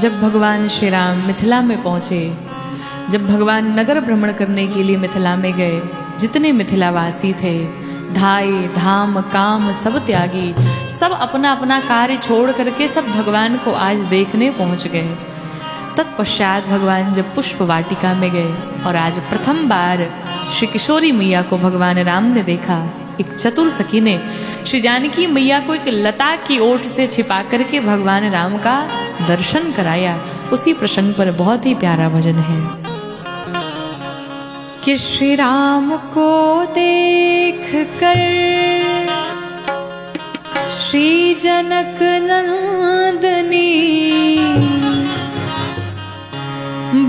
जब भगवान श्री राम मिथिला में पहुँचे, जब भगवान नगर भ्रमण करने के लिए मिथिला में गए, जितने मिथिलावासी थे, धाय धाम काम सब त्यागी, सब अपना अपना कार्य छोड़ करके सब भगवान को आज देखने पहुँच गए। तत्पश्चात भगवान जब पुष्प वाटिका में गए और आज प्रथम बार श्री किशोरी मैया को भगवान राम ने देखा। एक चतुर सखी ने श्री जानकी मैया को एक लता की ओट से छिपा करके भगवान राम का दर्शन कराया। उसी प्रसंग पर बहुत ही प्यारा भजन है कि श्री राम को देख कर श्री जनक नंदनी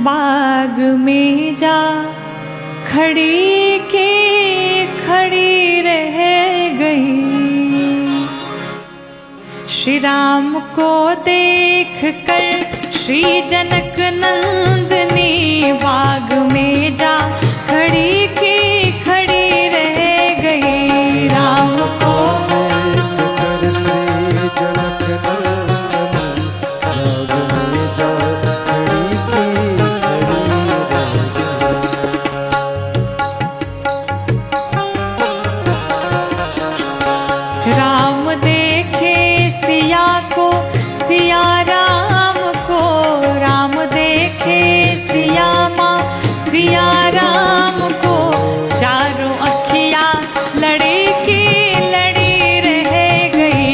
बाग में जा खड़ी के खड़ी रह गई। श्री राम को देख कर श्री जनक नंदनी बाग में जा खड़ी के खड़ी रह गई। राम को देख कर श्री जनक नंदनी बाग में जा खड़ी के खड़ी रह गई। राम देखे सिया को, सिया राम को, राम देखे सिया माँ, सिया राम को, चारों अखियाँ लड़ी की लड़ी रह गई।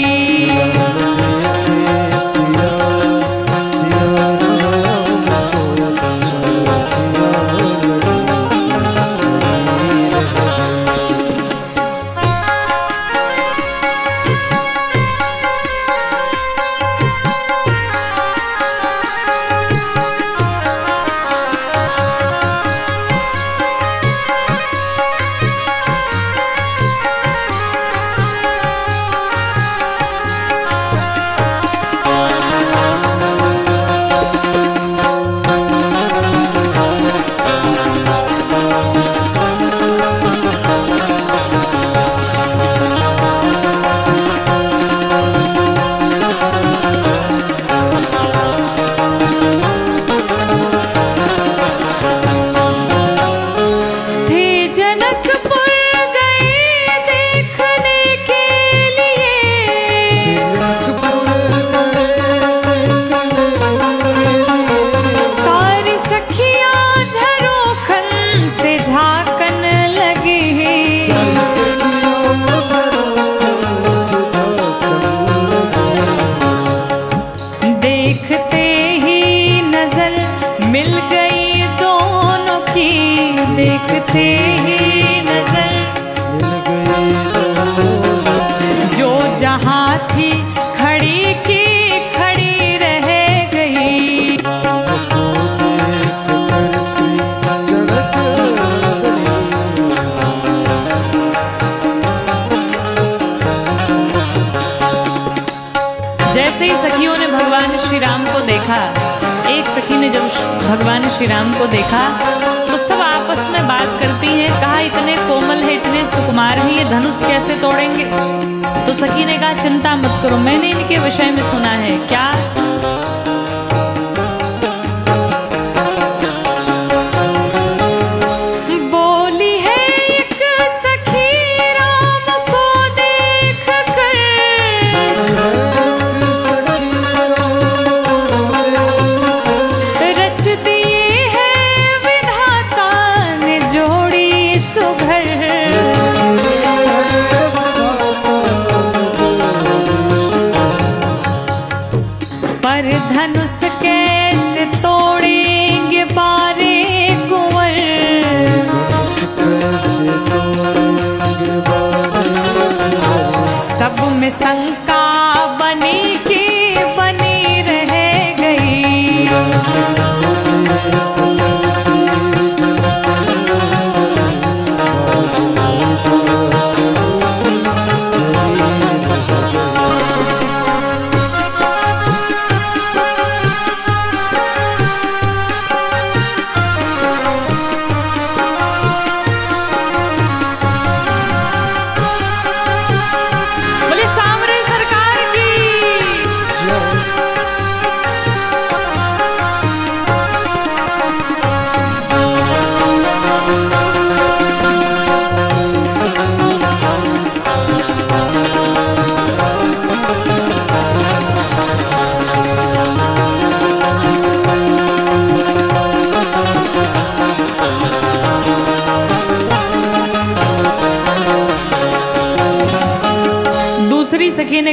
देखते ही नजर जो जहाँ थी खड़ी की खड़ी रह गई। जैसे ही सखियों ने भगवान श्री राम को देखा, एक सखी ने जब भगवान श्री राम को देखा तो सब आपस में बात करती हैं, कहा इतने कोमल है, इतने सुकुमार हैं, ये धनुष कैसे तोड़ेंगे। तो सखी ने कहा चिंता मत करो, मैंने इनके विषय में सुना है। क्या? बोली है एक सखी राम को देख कर, रच दिए है विधाता ने जोड़ी सुघर। पर धनुष कैसे तोड़ेंगे बारे कुंवर, सब में शंका बनी की बनी रह गई।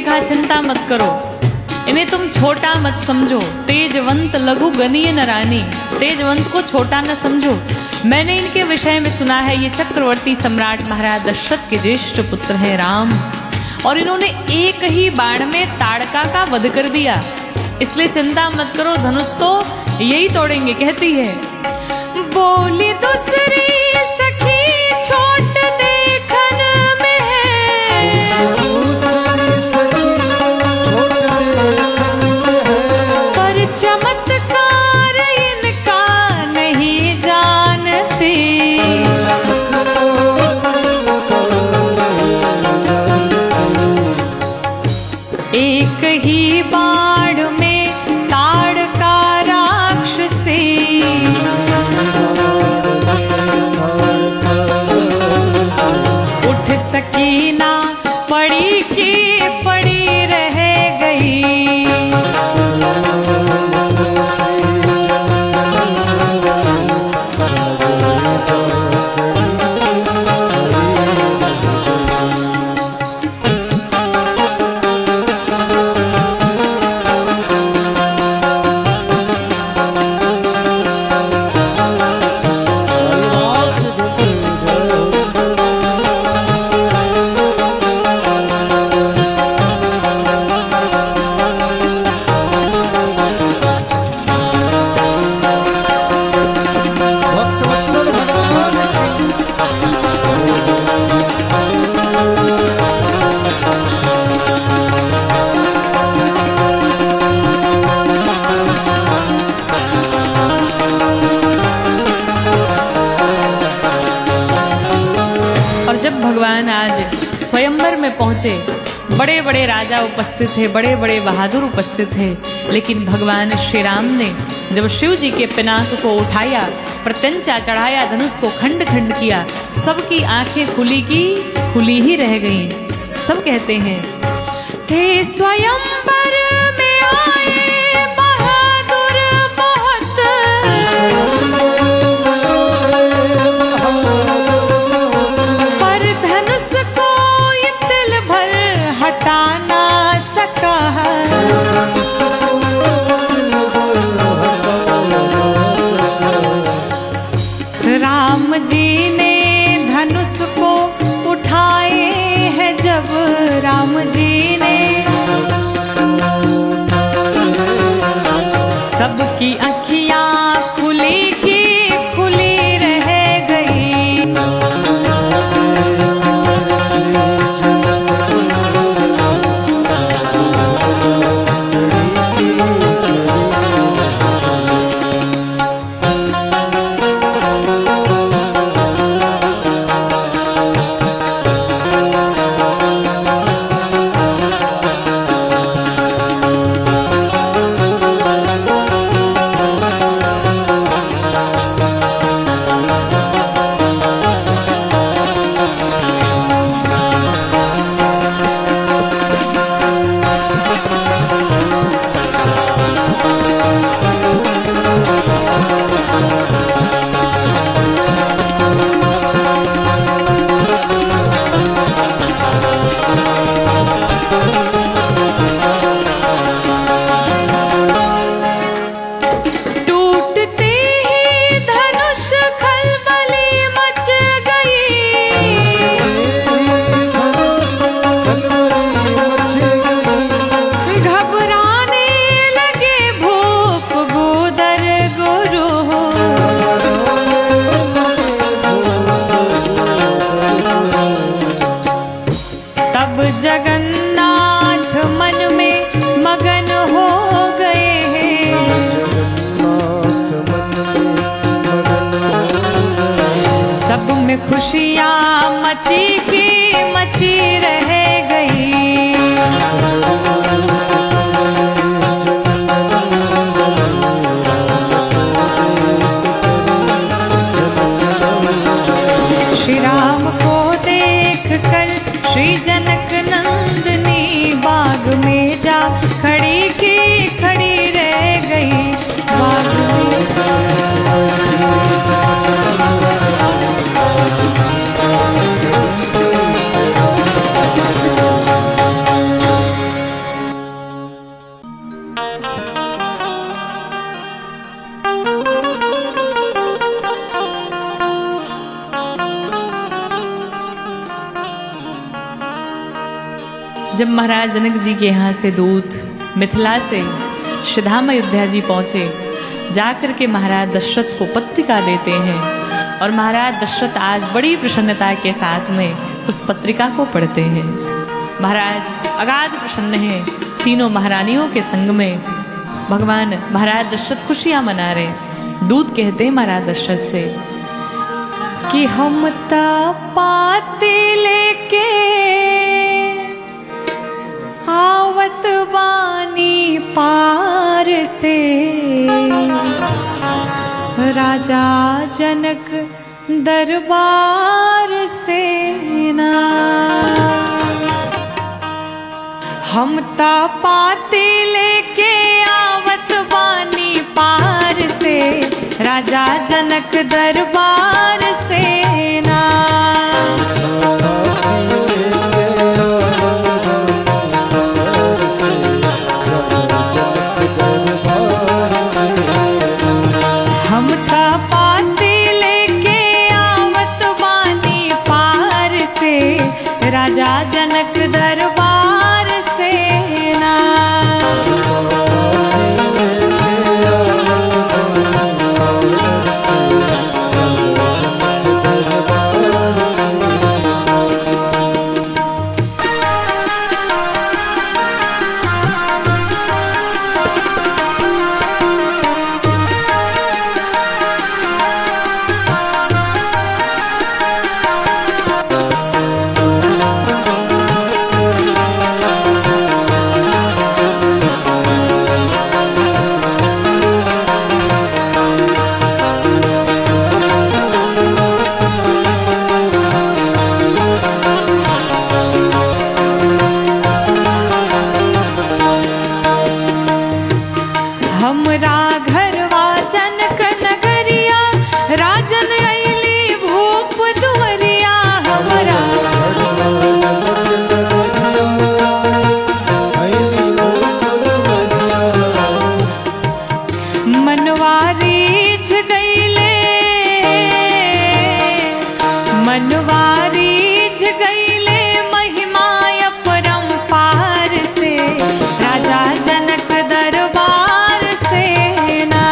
लिखा चिंता मत करो, इन्हें तुम छोटा मत समझो। तेजवंत लघु गनीय न रानी, तेजवंत को छोटा न समझो। मैंने इनके विषय में सुना है, ये चक्रवर्ती सम्राट महाराज दशरथ के ज्येष्ठ पुत्र हैं राम, और इन्होंने एक ही बाण में ताड़का का वध कर दिया। इसलिए चिंता मत करो, धनुष तो यही तोड़ेंगे। कहती है बोली दूसरी सखी छोट देखन में है, पर चमत्कार इनका नहीं जानती। एक ही बाण में ताड़का राक्षसी, उठ सकी ना पड़ी की पड़ी रह गई। भगवान आज स्वयंवर में पहुंचे, बड़े बड़े राजा उपस्थित थे, बड़े बड़े बहादुर उपस्थित थे, लेकिन भगवान श्री राम ने जब शिव जी के पिनाक को उठाया, प्रत्यंचा चढ़ाया, धनुष को खंड खंड किया, सबकी आंखें खुली की खुली ही रह गईं। सब कहते हैं थे स्वयंवर में आए बहादुर बहुत, पर धनुष को ये तिल भर हटा ना सका। राम जी ने धनुष को उठाए हैं जब, राम जी ने सबकी अखियां खुली की खुली रह गई। जगन्नाथ मन में मगन हो गए हैं, सब में खुशियाँ मची की मची रह गई। श्री राम को देख कर श्री जनक नंदनी बाग में जा खड़ी की खड़ी रह गई। बाग में जब महाराज जनक जी के यहाँ से दूत मिथिला से श्रीधाम अयोध्या जी पहुँचे, जाकर के महाराज दशरथ को पत्रिका देते हैं और महाराज दशरथ आज बड़ी प्रसन्नता के साथ में उस पत्रिका को पढ़ते हैं। महाराज अगाध प्रसन्न हैं। तीनों महारानियों के संग में भगवान महाराज दशरथ खुशियाँ मना रहे। दूत कहते हैं महाराज दशरथ से कि हम पाते लेके आवत बानी पार से, राजा जनक दरबार से ना। हम पाते लेके आवत बानी पार से, राजा जनक दरबार से ना। हम पाते लेके आवत बानी पार से, राजा जनक दरबार से ना। हमरा घरवा जनक नगरिया, राजन अइली भूप दुवरिया। हमरा मनवारी गईले, मनवारी गईले महिमा अपरंपार से, राजा जनक दरबार से ना।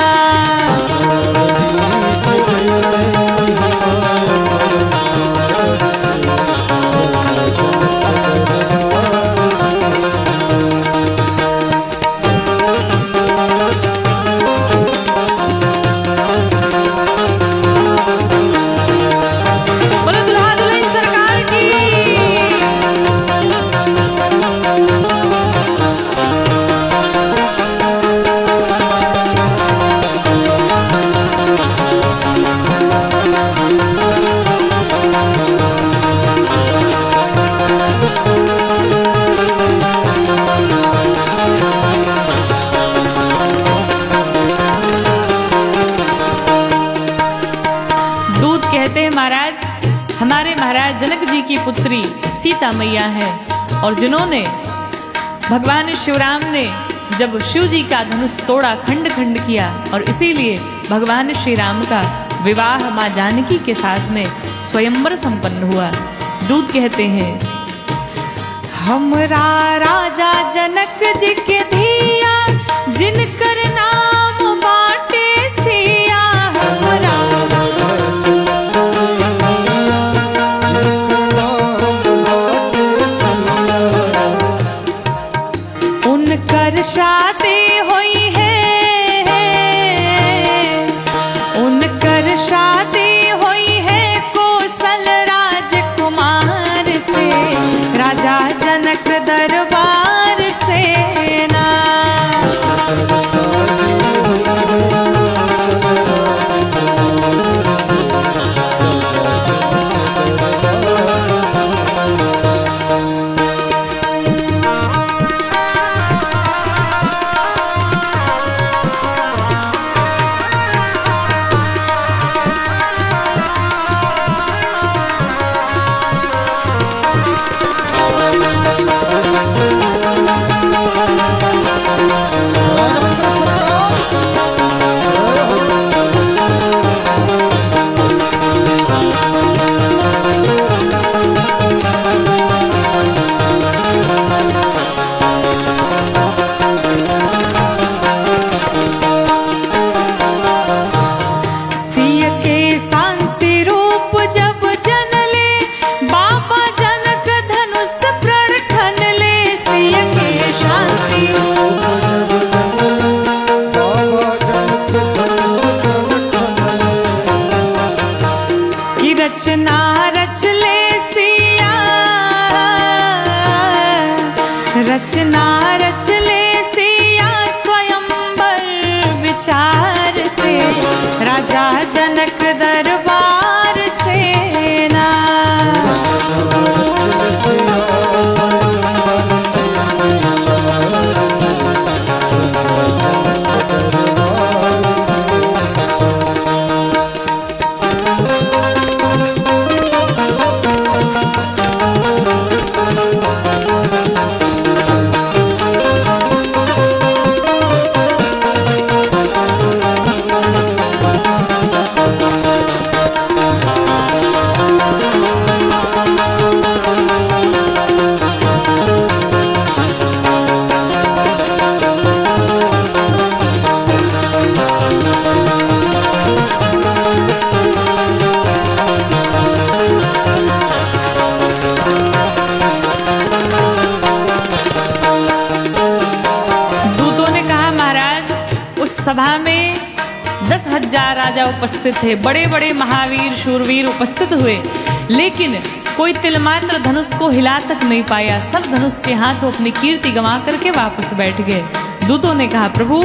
बोलो दुल्हा दुल्हन सरकार की। दूत कहते हैं महाराज, हमारे महाराज जनक जी की पुत्री सीता मैया है, और जिन्होंने भगवान शिवराम ने जब शिव जी का धनुष तोड़ा, खंड खंड किया, और इसीलिए भगवान श्री राम का विवाह माँ जानकी के साथ में स्वयंवर संपन्न हुआ। दूत कहते हैं हमरा राजा जनक जी के धिया, जिनकर नाम बाटे सिया। हमरा उनकर शादी हुई है, उनकर शादी हुई है कौशल राजकुमार से, राजा जनक दरबार से ना। राजा जनक दरबार सेना। सभा में 10,000 राजा उपस्थित थे, बड़े बड़े महावीर शूरवीर उपस्थित हुए, लेकिन कोई तिलमात्र धनुष को हिला तक नहीं पाया। सब धनुष के हाथों अपनी कीर्ति गंवा करके वापस बैठ गए। दूतों ने कहा, प्रभु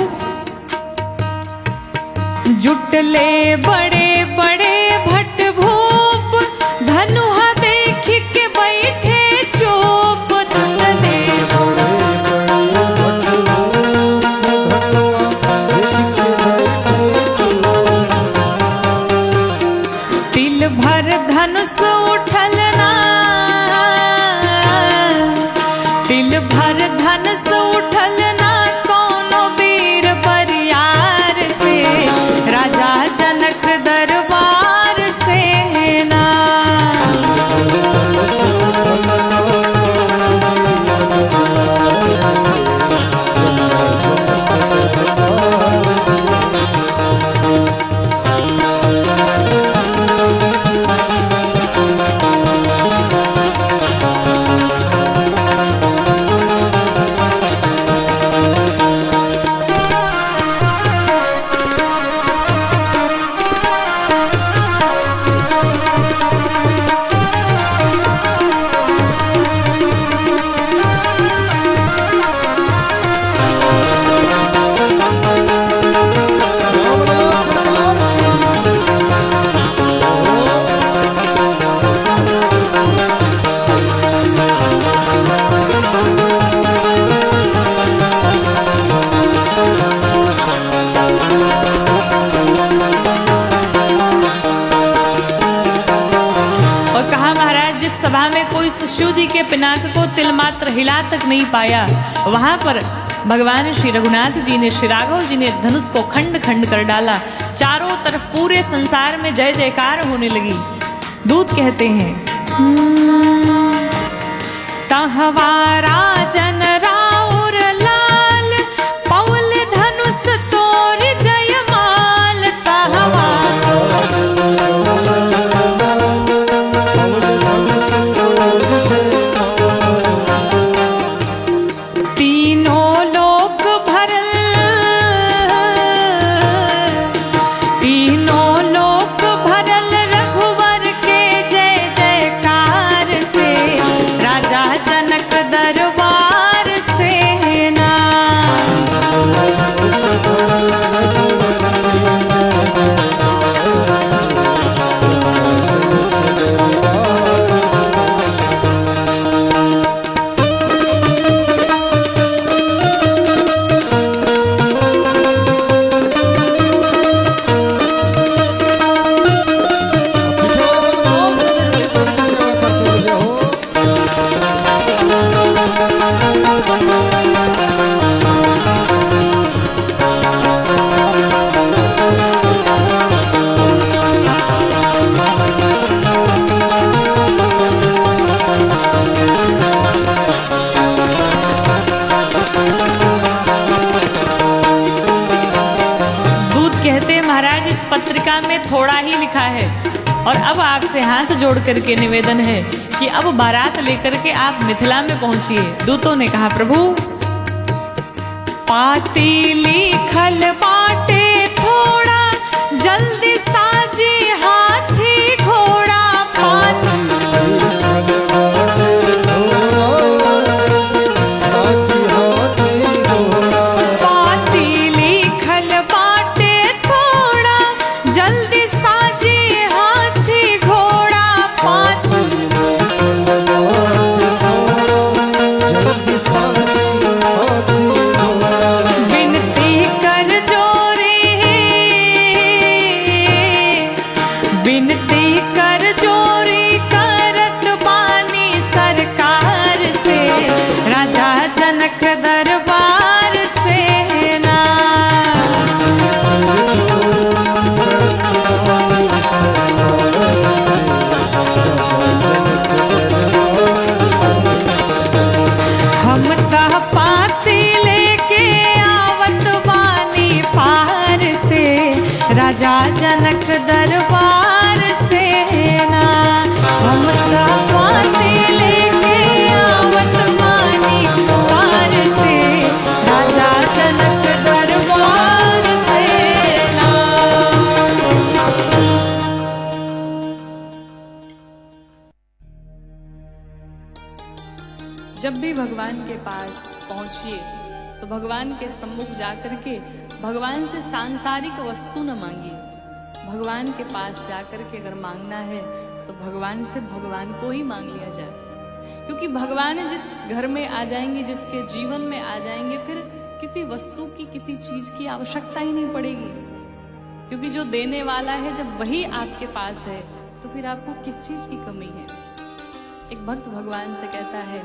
जुटले बड़े बड़े भट भूप, धनुहा देख के बैठे चुप। तिल भर धनुष उठल ना, तिल भर धनुष उठल ना, कोनो वीर बरियार से, राजा जनक दरबार सेना। सभा में कोई शिव जी के पिनाक को तिलमात्र हिला तक नहीं पाया। वहां पर भगवान श्री रघुनाथ जी ने, श्री राघव जी ने धनुष को खंड खंड कर डाला। चारों तरफ पूरे संसार में जय जयकार होने लगी। दूत कहते हैं, तहवा राजन राउर लाल, पौल धनुष तोर जयमाल। तहवा पत्रिका में थोड़ा ही लिखा है और अब आपसे हाथ जोड़ करके निवेदन है कि अब बारात लेकर के आप मिथिला में पहुंचिए। दूतों ने कहा, प्रभु पाती लिखल बाटे थोड़ा, जल्दी साजी हाथी घोड़ा। पाती लिखल बाटे थोड़ा, राजा जनक दरबार से ना हम पाते लेके आवत बानी पार से राजा जनक दरबार से ना। जब भी भगवान के पास पहुंचिए तो भगवान के सम्मुख जाकर के भगवान से सांसारिक वस्तु न मांगिए। भगवान के पास जाकर के अगर मांगना है तो भगवान से भगवान को ही मांग लिया जाए, क्योंकि भगवान जिस घर में आ जाएंगे, जिसके जीवन में आ जाएंगे, फिर किसी वस्तु की, किसी चीज की आवश्यकता ही नहीं पड़ेगी, क्योंकि जो देने वाला है जब वही आपके पास है तो फिर आपको किस चीज की कमी है। एक भक्त भगवान से कहता है,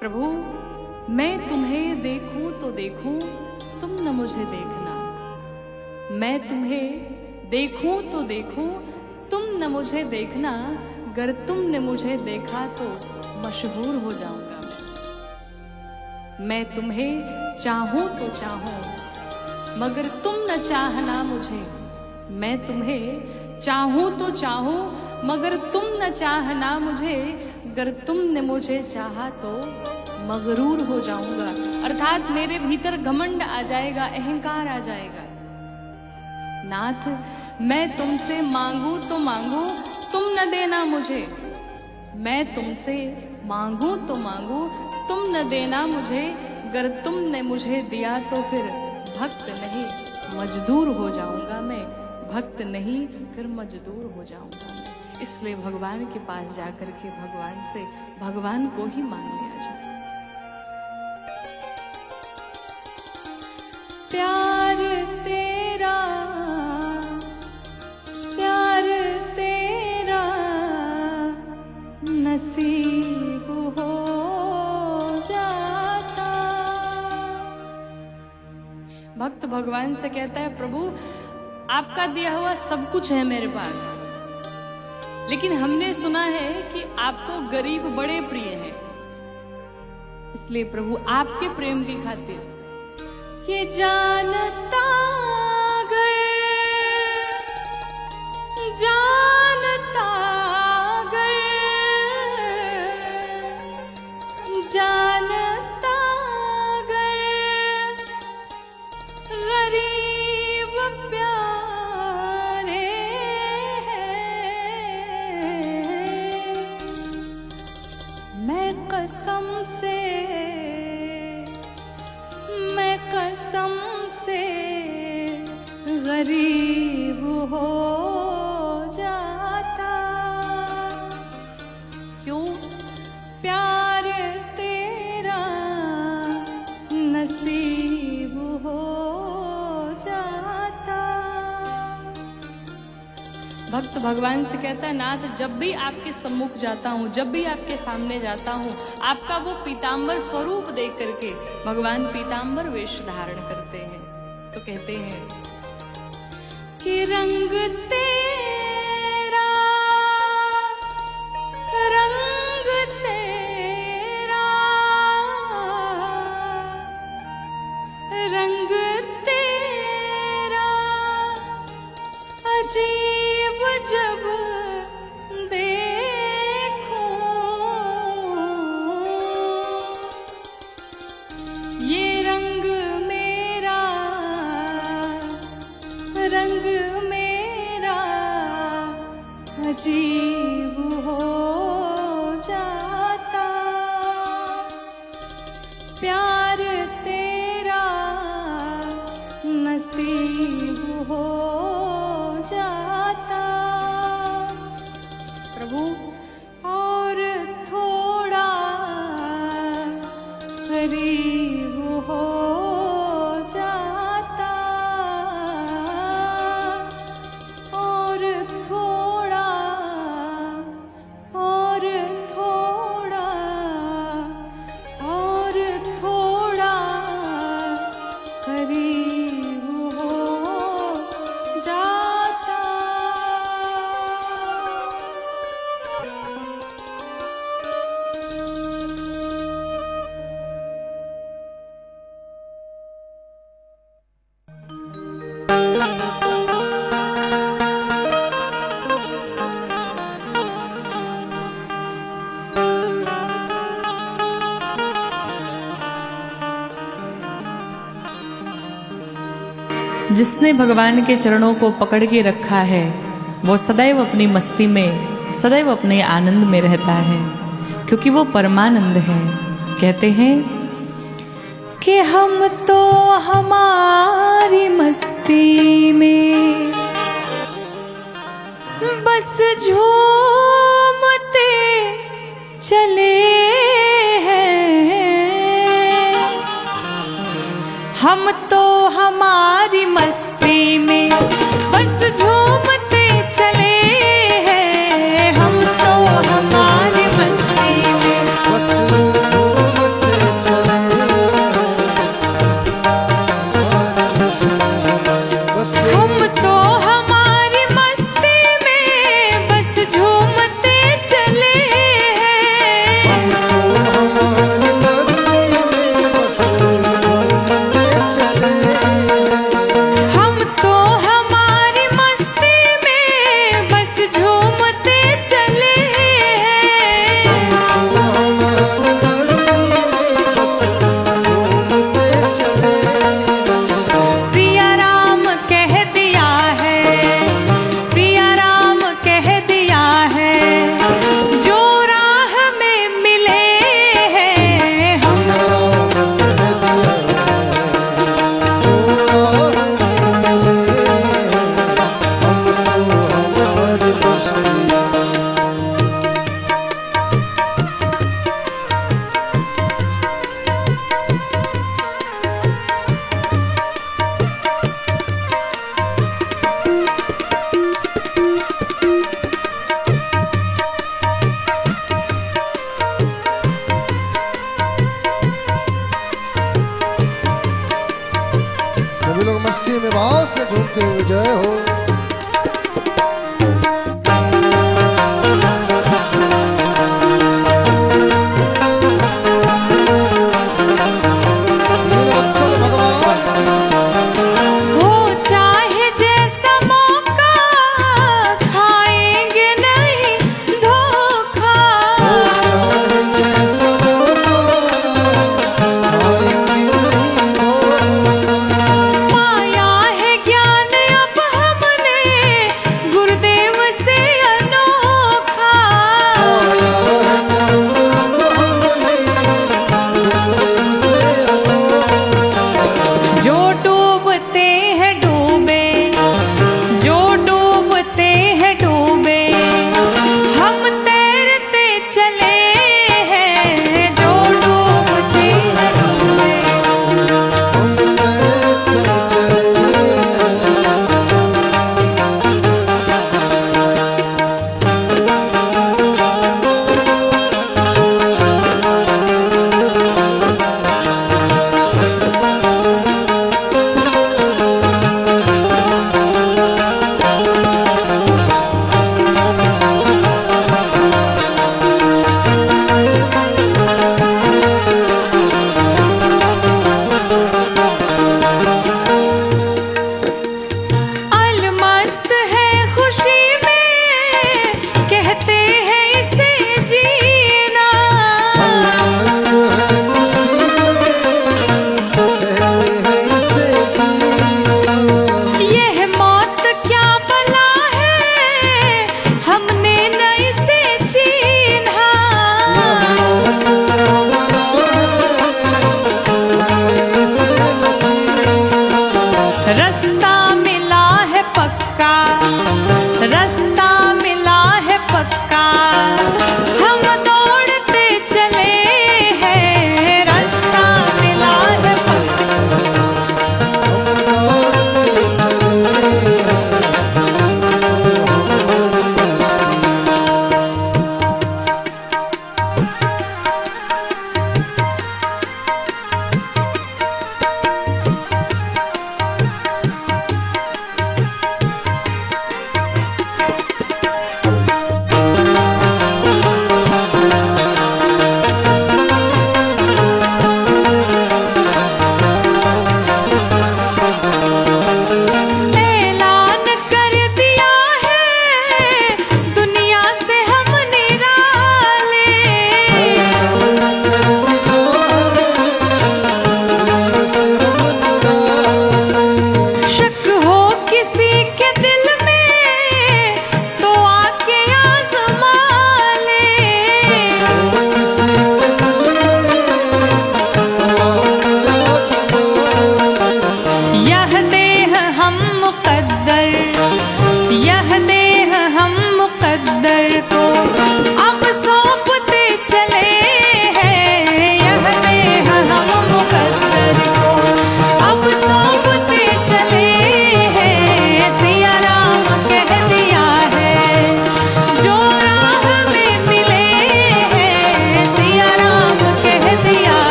प्रभु मैं तुम्हें देखूं तो देखूं, तुम न मुझे देखना। मैं तुम्हें देखूं तो देखूं, तुम न मुझे देखना। अगर तुमने मुझे देखा तो मशहूर हो जाऊंगा। मैं तुम्हें चाहूं तो चाहूं, मगर तुम न चाहना मुझे। मैं तुम्हें चाहूं तो चाहूं, मगर तुम न चाहना मुझे। अगर तुमने मुझे चाहा तो मगरूर हो जाऊंगा। अर्थात मेरे भीतर घमंड आ जाएगा, अहंकार आ जाएगा। नाथ मैं तुमसे मांगू तो मांगू, तुम न देना मुझे। मैं तुमसे मांगू तो मांगू, तुम न देना मुझे। अगर तुमने मुझे दिया तो फिर भक्त नहीं मजदूर हो जाऊंगा मैं। भक्त नहीं फिर मजदूर हो जाऊंगा मैं। इसलिए भगवान के पास जाकर के भगवान से भगवान को ही मांग लिया जाए। प्यार तेरा, प्यार तेरा नसीब हो जाता। भक्त भगवान से कहता है, प्रभु आपका दिया हुआ सब कुछ है मेरे पास, लेकिन हमने सुना है कि आपको गरीब बड़े प्रिय हैं। इसलिए प्रभु आपके प्रेम की खातिर ये जानता गर, जानता गर, जानता गर, गरीब प्यारे हैं। मैं कसम से, मैं कसम से गरीब हो जाता। क्यों? प्यार तेरा नसीब हो जाता। भक्त भगवान से कहता है, नाथ जब भी आपके सम्मुख जाता हूँ, जब भी आपके सामने जाता हूँ, आपका वो पीतांबर स्वरूप देख करके भगवान पीतांबर वेश धारण करते हैं। तो कहते हैं कि रंग तेरा, रंग तेरा, रंग तेरा अजीब जब देखूं, ये रंग मेरा, रंग मेरा अजीब हो जाता। प्यार तेरा नसीब हो जाता। प्रभु और थोड़ा करीब हो जाता, और थोड़ा, और थोड़ा, और थोड़ा करीब हो जाता। जिसने भगवान के चरणों को पकड़ के रखा है वो सदैव अपनी मस्ती में, सदैव अपने आनंद में रहता है, क्योंकि वो परमानंद है। कहते हैं कि हम तो हमारी मस्ती में बस झूमते चले हैं। हम तो हमारी मस्ती में बस झूमते चले हैं। हम तो हमारी मस्ती में बस घूमते चले बस हम तो हमारी मस्ती में बस झूमते चले हैं। हमारी मस्ती में बस घूमते चले हम तो हमारी मस्ती में बस झूमते चले हैं। हमारी मस्ती में बस घूमते चले सिया राम कह दिया है, सिया राम कह दिया है, जो राह में मिले हैं। हम सभी लोग मस्ती में भाव से झूमते हुए जय हो। तीन वत्सल भगवान हो चाहे जैसा मौका, खाएंगे नहीं धोखा। चाहे जैसा मौका, खाएंगे नहीं धोखा। माया है ज्ञान अब हम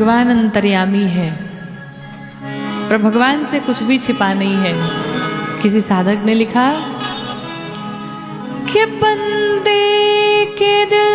भगवान अंतर्यामी है और भगवान से कुछ भी छिपा नहीं है। किसी साधक ने लिखा कि बंदे के दिल